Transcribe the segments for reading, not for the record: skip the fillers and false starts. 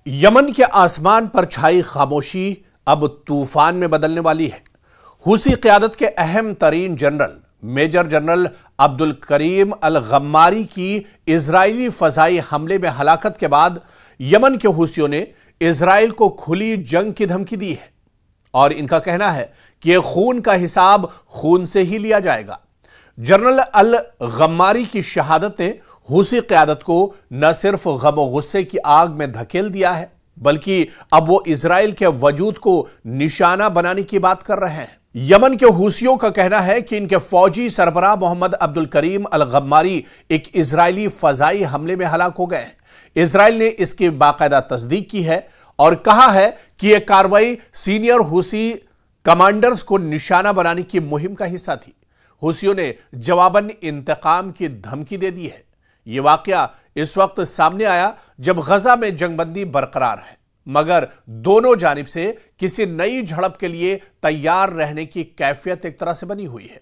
Yemen के आसमान पर छाई खामोशी अब तूफान में बदलने वाली है। हुसी क़यादत के अहम तरीन general major general Abdul Karim अल गम्मारी की इजरायली फजाई हमले में हलाकत के बाद यमन के हुसियों ने इजराइल को खुली जंग की धमकी दी है और इनका कहना है कि यह खून का हिसाब खून से ही लिया जाएगा। जनरल अल गम्मारी की शहादत ने हुसी क़यादत को न सिर्फ गम और गुस्से की आग में धकेल दिया है, बल्कि अब वो इजराइल के वजूद को निशाना बनाने की बात कर रहे हैं। यमन के हुसियों का कहना है कि इनके फौजी सरबराह मोहम्मद अब्दुल करीम अल गम्मारी एक इजरायली फजाई हमले में हलाक हो गए हैं। इजराइल ने इसकी बाकायदा तस्दीक की है और कहा है कि यह कार्रवाई सीनियर हुसी कमांडर्स को निशाना बनाने की मुहिम का हिस्सा थी। हुसियों ने जवाबन इंतकाम की धमकी दे दी है। यह वाकया इस वक्त सामने आया जब गजा में जंगबंदी बरकरार है, मगर दोनों जानिब से किसी नई झड़प के लिए तैयार रहने की कैफियत एक तरह से बनी हुई है।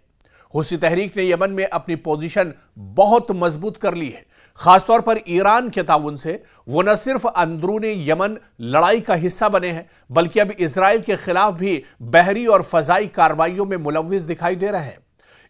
हुसी तहरीक ने यमन में अपनी पोजीशन बहुत मजबूत कर ली है। खासतौर पर ईरान के ताउन से वो न सिर्फ अंदरूनी यमन लड़ाई का हिस्सा बने हैं, बल्कि अब इजराइल के खिलाफ भी बहरी और फजाई कार्रवाइयों में मुलव्विस दिखाई दे रहे हैं।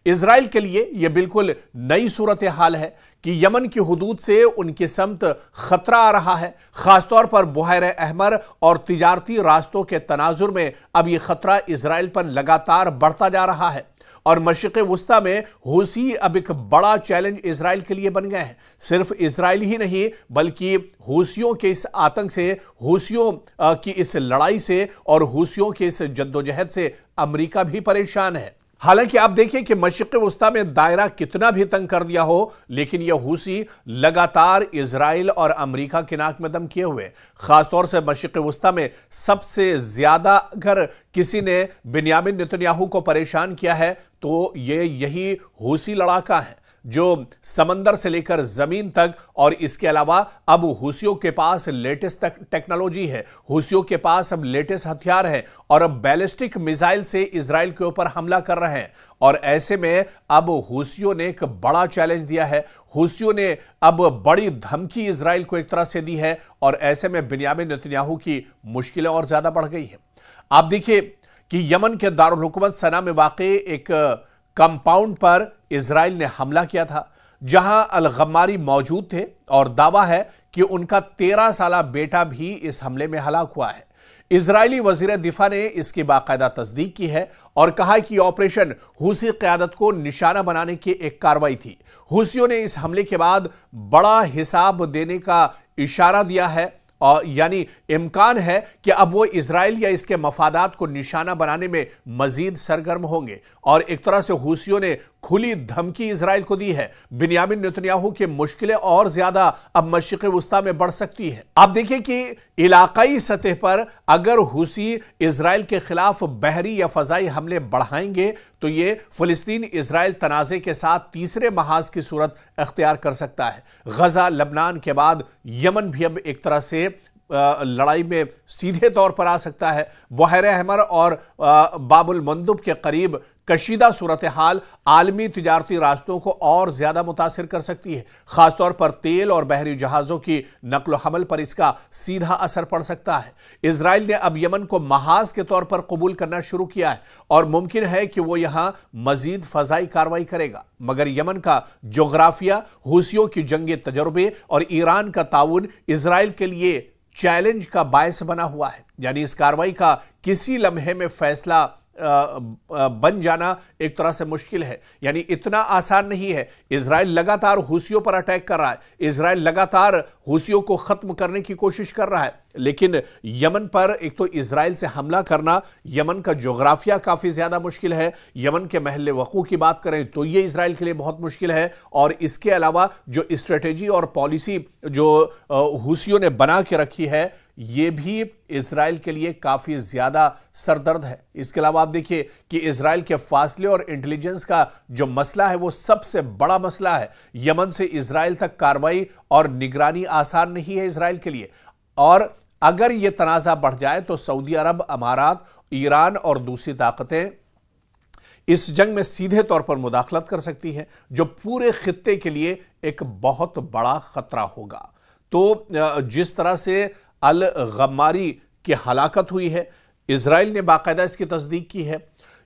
इजराइल के लिए यह बिल्कुल नई सूरत हाल है कि यमन की हुदूद से उनकी समत खतरा आ रहा है। खासतौर पर बुहैरे अहमर और तिजारती रास्तों के तनाजुर में अब यह खतरा इजराइल पर लगातार बढ़ता जा रहा है और मशरिक़ वुस्ता में हुसी अब एक बड़ा चैलेंज इजराइल के लिए बन गए हैं। सिर्फ इजराइल ही नहीं, बल्कि हुसियों के इस आतंक से, हुसियों की इस लड़ाई से और हुसियों के इस जद्दोजहद से अमेरिका भी परेशान है। हालांकि आप देखिए कि मशरिक़ वुस्ता में दायरा कितना भी तंग कर दिया हो, लेकिन यह हुसी लगातार इजराइल और अमेरिका के नाक में दम किए हुए। खासतौर से मशरिक़ वुस्ता में सबसे ज्यादा अगर किसी ने बिन्यामिन नेतन्याहू को परेशान किया है तो ये यही हुसी लड़ाका है, जो समंदर से लेकर जमीन तक, और इसके अलावा अब हुसियों के पास लेटेस्ट टेक्नोलॉजी है, हुसियों के पास अब लेटेस्ट हथियार है और अब बैलिस्टिक मिसाइल से इजराइल के ऊपर हमला कर रहे हैं। और ऐसे में अब हुसियों ने एक बड़ा चैलेंज दिया है। हुसियों ने अब बड़ी धमकी इजराइल को एक तरह से दी है और ऐसे में बिन्यामिन नेतन्याहू की मुश्किलें और ज्यादा बढ़ गई हैं। आप देखिए कि यमन के दारुल हुकूमत सना में वाक़ई एक कंपाउंड पर इजराइल ने हमला किया था, जहां अल गम्मारी मौजूद थे और दावा है कि उनका 13 साला बेटा भी इस हमले में हलाक हुआ है। इजरायली वजीर दिफा ने इसकी बाकायदा तस्दीक की है और कहा कि ऑपरेशन हुसी क़यादत को निशाना बनाने की एक कार्रवाई थी। हुसियों ने इस हमले के बाद बड़ा हिसाब देने का इशारा दिया है और यानी इम्कान है कि अब वो इजराइल या इसके मफादात को निशाना बनाने में मजीद सरगर्म होंगे और एक तरह से हुसियों ने खुली धमकी इजराइल को दी है। बिन्यामिन नेतन्याहू की मुश्किलें और ज्यादा अब मशरिक़ वुस्ता में बढ़ सकती है। आप देखिए कि इलाकाई सतह पर अगर हुसी इजराइल के खिलाफ बहरी या फजाई हमले बढ़ाएंगे तो ये फिलिस्तीन इजराइल तनाज़े के साथ तीसरे महाज की सूरत अख्तियार कर सकता है। गजा लबनान के बाद यमन भी अब एक तरह से लड़ाई में सीधे तौर पर आ सकता है। बुहैरे अहमर और बाबुल मंदुब के करीब कशीदा सूरत हाल आलमी तिजारती रास्तों को और ज्यादा मुतासिर कर सकती है। खासतौर पर तेल और बहरी जहाजों की नकलो हमल पर इसका सीधा असर पड़ सकता है। इजराइल ने अब यमन को महाज के तौर पर कबूल करना शुरू किया है और मुमकिन है कि वो यहां मजीद फजाई कार्रवाई करेगा, मगर यमन का जोग्राफिया, हुसियों की जंगी तजर्बे और ईरान का ताउन इजराइल के लिए चैलेंज का बायस बना हुआ है। यानी इस कार्रवाई का किसी लम्हे में फैसला बन जाना एक तरह से मुश्किल है, यानी इतना आसान नहीं है। इजराइल लगातार हुसियों पर अटैक कर रहा है, इजराइल लगातार हुसियों को खत्म करने की कोशिश कर रहा है, लेकिन यमन पर एक तो इजराइल से हमला करना, यमन का जोग्राफिया काफी ज्यादा मुश्किल है। यमन के महल वक़ू की बात करें तो यह इजराइल के लिए बहुत मुश्किल है और इसके अलावा जो स्ट्रेटेजी और पॉलिसी जो हुसियों ने बना के रखी है यह भी इजराइल के लिए काफी ज्यादा सरदर्द है। इसके अलावा आप देखिए कि इजराइल के फासले और इंटेलिजेंस का जो मसला है वो सबसे बड़ा मसला है। यमन से इजराइल तक कार्रवाई और निगरानी आसान नहीं है इजराइल के लिए, और अगर यह तनाज़ा बढ़ जाए तो सऊदी अरब, अमारात, ईरान और दूसरी ताकतें इस जंग में सीधे तौर पर मुदाखलत कर सकती हैं, जो पूरे खित्ते के लिए एक बहुत बड़ा खतरा होगा। तो जिस तरह से अल गम्मारी की हलाकत हुई है। इजराइल ने बाकायदा इसकी तस्दीक की है,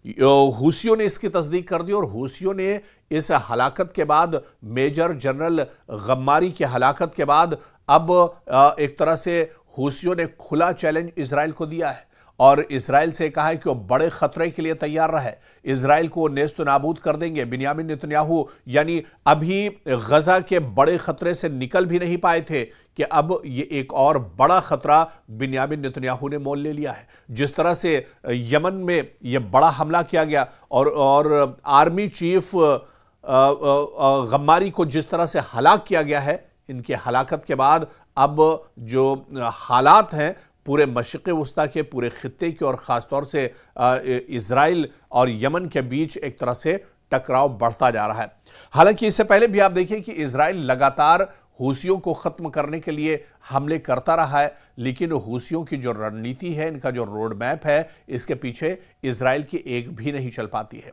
हूसियों ने इसकी तस्दीक कर दी और हूसियों ने इस हलाकत के बाद, मेजर जनरल गम्मारी की हलाकत के बाद, अब एक तरह से हूसियों ने खुला चैलेंज इजराइल को दिया है और इजराइल से कहा है कि वो बड़े खतरे के लिए तैयार रहे। इजराइल को नेस्त नाबूद कर देंगे। बिन्यामिन नेतन्याहू यानी अभी गजा के बड़े खतरे से निकल भी नहीं पाए थे कि अब ये एक और बड़ा खतरा बिन्यामिन नेतन्याहू ने मोल ले लिया है। जिस तरह से यमन में ये बड़ा हमला किया गया और आर्मी चीफ गम्मारी को जिस तरह से हलाक किया गया है, इनकी हलाकत के बाद अब जो हालात हैं पूरे मशरिक़ वस्ता के, पूरे खित्ते के और ख़ासतौर से इजराइल और यमन के बीच एक तरह से टकराव बढ़ता जा रहा है। हालांकि इससे पहले भी आप देखिए कि इजराइल लगातार हूसियों को ख़त्म करने के लिए हमले करता रहा है, लेकिन हूसियों की जो रणनीति है, इनका जो रोड मैप है, इसके पीछे इजराइल की एक भी नहीं चल पाती है।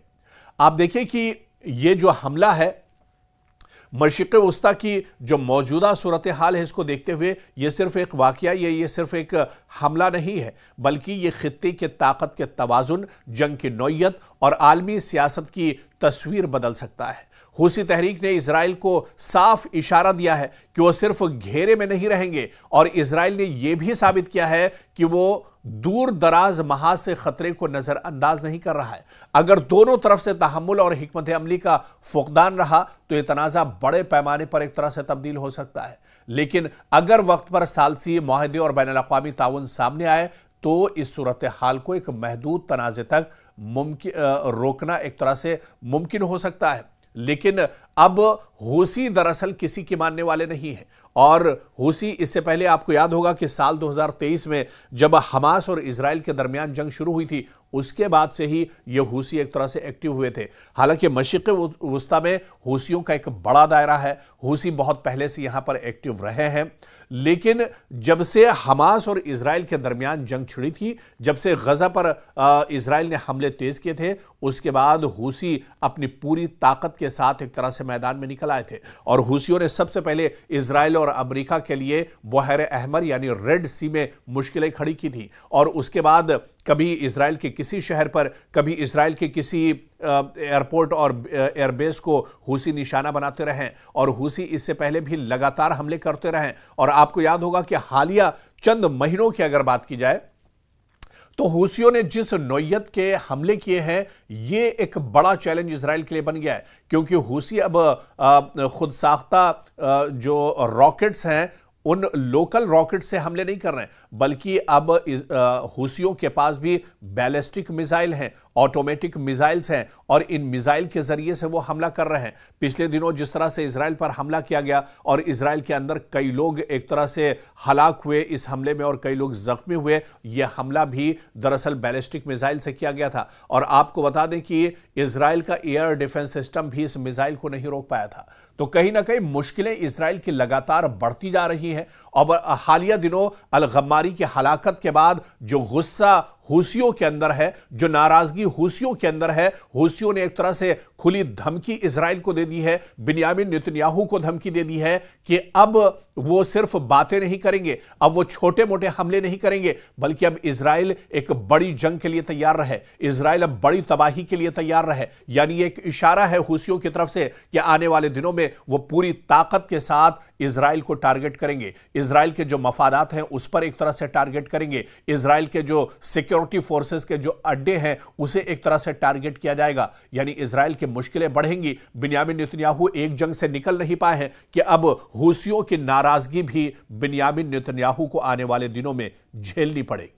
आप देखिए कि ये जो हमला है, मशरिक़ वस्ता की जो मौजूदा सूरत हाल है, इसको देखते हुए ये सिर्फ एक वाक़या, ये सिर्फ एक हमला नहीं है, बल्कि ये खित्ते के ताकत के तवाज़ुन, जंग की नौयत और आलमी सियासत की तस्वीर बदल सकता है। हूसी तहरीक ने इजराइल को साफ इशारा दिया है कि वो सिर्फ घेरे में नहीं रहेंगे और इजराइल ने यह भी साबित किया है कि वो दूर दराज महाज से खतरे को नजरअंदाज नहीं कर रहा है। अगर दोनों तरफ से तहम्मुल और हिकमत अमली का फुकदान रहा तो यह तनाज़ा बड़े पैमाने पर एक तरह से तब्दील हो सकता है, लेकिन अगर वक्त पर सालसी मुआहदे और बैनुल अक़वामी ताउन सामने आए तो इस सूरत हाल को एक महदूद तनाज़े तक रोकना एक तरह से मुमकिन हो सकता है। लेकिन अब हूसी दरअसल किसी के मानने वाले नहीं हैं और हूसी, इससे पहले आपको याद होगा कि साल 2023 में जब हमास और इजराइल के दरमियान जंग शुरू हुई थी, उसके बाद से ही ये हूसी एक तरह से एक्टिव हुए थे। हालांकि मशरिक़ वस्ता में हूसियों का एक बड़ा दायरा है, हूसी बहुत पहले से यहां पर एक्टिव रहे हैं, लेकिन जब से हमास और इजराइल के दरमियान जंग छिड़ी थी, जब से गजा पर इजराइल ने हमले तेज किए थे, उसके बाद हूसी अपनी पूरी ताकत के साथ एक तरह से मैदान में निकल आए थे और हूसियों ने सबसे पहले इजराइल और अमेरिका के लिए बहर अहमर यानी रेड सी में मुश्किलें खड़ी की थी और उसके बाद कभी इजराइल के किसी शहर पर, कभी इजराइल के किसी एयरपोर्ट और एयरबेस को हूसी निशाना बनाते रहे और हूसी इससे पहले भी लगातार हमले करते रहे। और आपको याद होगा कि हालिया चंद महीनों की अगर बात की जाए तो हूसियों ने जिस नौयत के हमले किए हैं, ये एक बड़ा चैलेंज इजराइल के लिए बन गया है, क्योंकि हूसी अब खुद साख्ता जो रॉकेट्स हैं, उन लोकल रॉकेट से हमले नहीं कर रहे हैं, बल्कि अब हूसियों के पास भी बैलिस्टिक मिसाइल हैं, ऑटोमेटिक मिसाइल्स हैं और इन मिसाइल के जरिए से वो हमला कर रहे हैं। पिछले दिनों जिस तरह से इजराइल पर हमला किया गया और इजराइल के अंदर कई लोग एक तरह से हलाक हुए इस हमले में और कई लोग जख्मी हुए, यह हमला भी दरअसल बैलिस्टिक मिसाइल से किया गया था। और आपको बता दें कि इजराइल का एयर डिफेंस सिस्टम भी इस मिसाइल को नहीं रोक पाया था। तो कहीं ना कहीं मुश्किलें इजराइल की लगातार बढ़ती जा रही हैं और हालिया दिनों अल गम्मारी की हलाकत के बाद जो गुस्सा हूसियों के अंदर है, जो नाराजगी हूसियों के अंदर है, हूसियों ने एक तरह से खुली धमकी इजराइल को दे दी है, बिन्यामिन नेतन्याहू को धमकी दे दी है कि अब वो सिर्फ बातें नहीं करेंगे, अब वो छोटे मोटे हमले नहीं करेंगे, बल्कि अब इजराइल एक बड़ी जंग के लिए तैयार रहे, इजराइल अब बड़ी तबाही के लिए तैयार रहे। यानी एक इशारा है हूसियों की तरफ से कि आने वाले दिनों में वो पूरी ताकत के साथ इजराइल को टारगेट करेंगे, इजराइल के जो मफादात हैं उस पर एक तरह से टारगेट करेंगे, इजराइल के जो सिक्योरिटी फोर्सेस के जो अड्डे हैं उसे एक तरह से टारगेट किया जाएगा। यानी इजराइल की मुश्किलें बढ़ेंगी। बिन्यामिन नेतन्याहू एक जंग से निकल नहीं पाए हैं कि अब हूसियों की नाराजगी भी बिन्यामिन नेतन्याहू को आने वाले दिनों में झेलनी पड़ेगी।